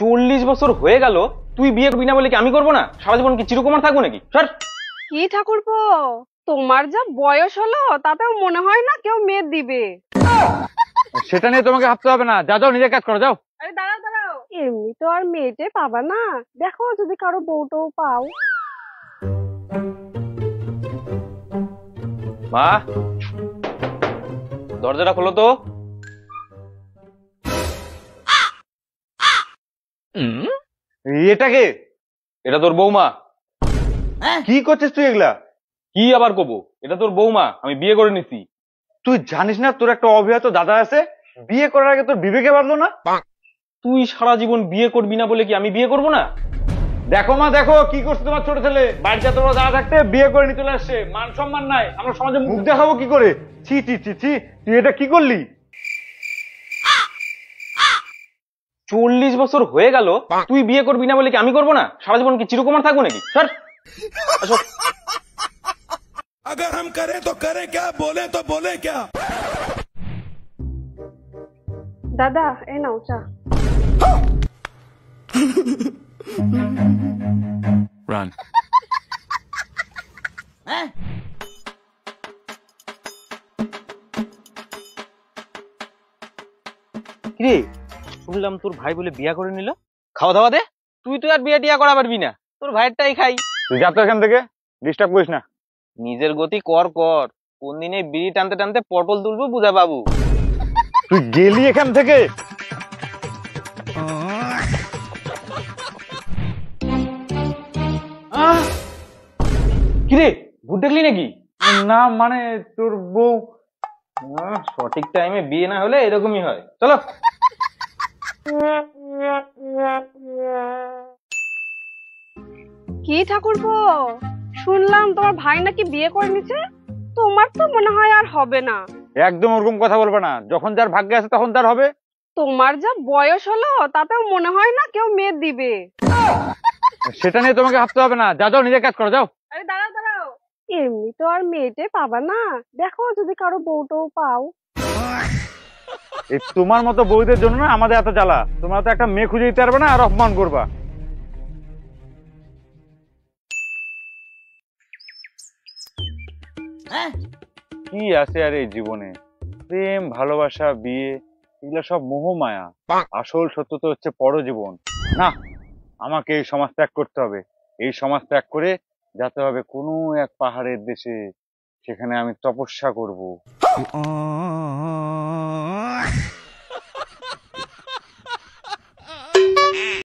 40 বছর হয়ে গেল, তুই বিয়ে করবি না বলে কি আমি করবো না? সারা জীবন কি চিরকুমার থাকবো নাকি? সর। কি ঠাকুরপো, তোমার যা বয়স হলো তাতেও মনে হয় না কেউ মেয়ে দিবে। সেটা নিয়ে তোমাকে ভাবতে হবে না, যা যাও নিজের কাজ করো, যাও। আরে দাঁড়াও দাঁড়াও, এমনি তো আর মেয়েটে পাবা না, দেখো যদি কারো বউটও পাও। মা, দরজাটা খোলো তো। এটা কে? এটা তোর বৌমা। কি করছিস তুই এগুলা? কি আবার কবো, এটা তোর বৌমা, আমি বিয়ে করে নিছি। তুই জানিস না তোর একটা অবিবাহিত দাদা আছে? বিয়ে করার আগে তোর বিবেকে বাঁধলো না? তুই সারা জীবন বিয়ে করবি না বলে কি আমি বিয়ে করবো না? দেখো মা, দেখো কি করছে তোমার ছোট ছেলে। বাড়িতে তোমরা দাদা থাকতে বিয়ে করে নিতে চলে আসছে, মান সম্মান নাই, আমরা সমাজে মুখ দেখাবো কি করে? ছি ছি ছি ছি, তুই এটা কি করলি? 40 বছর হয়ে গেল, তুই বিয়ে করবি না বলে কি আমি করবো না? সারা জীবন কি চিরকুমার থাকবো নাকি? সর। আসো। अगर हम करें तो करें क्या, बोले तो बोले क्या। দাদা এই নাও চা। Run. কিরে, শুনলাম তোর ভাই বলে বিয়া করে নিল। খাওয়া দাওয়া দে। তুই তো আর বিয়ে টিয়া করা পারবি না, তোর ভাইয়েরটাই খাই। তুই যা তো এখান থেকে, ডিস্টার্ব করিস না। নিজের গতি কর কর, কোন দিনে বিড়ি টানতে টানতে পটল তুলবো বুঝা বাবু। তুই গেলি এখান থেকে। কিরে, ভূত দেখলি নাকি? না মানে তোর বউ। সঠিক টাইমে বিয়ে না হলে এরকমই হয়। চলো। কি ঠাকুরপো, শুনলাম তোমার ভাই নাকি বিয়ে করে নিছে, তোমার তো মনে হয় আর হবে না। একদম ওরকম কথা বলবে না, যখন যার ভাগ্যে আছে তখন তার হবে। তোমার যা বয়স হলো তাতেও মনে হয় না কেউ মেয়ে দিবে। সেটা নিয়ে তোমাকে ভাবতে হবে না, যা যাও নিজের কাজ করো, যাও। আরে দাঁড়াও দাঁড়াও, এমনি তো আর মেয়েটে পাবা না, দেখো যদি কারো বউটও পাও। এই তোমার মতো বউদের জন্য না আমাদের এত জ্বালা। তোমরা তো একটা মেয়ে খুঁজে দিতে পারবে না আর অপমান করবা। কি আছে আর এই জীবনে? প্রেম, ভালোবাসা, বিয়ে, এগুলো সব মোহমায়া। আসল সত্য তো হচ্ছে পরজীবন। না, আমাকে এই সমাজ ত্যাগ করতে হবে। এই সমাজ ত্যাগ করে যেতে হবে কোনো এক পাহাড়ের দেশে, সেখানে আমি তপস্যা করব।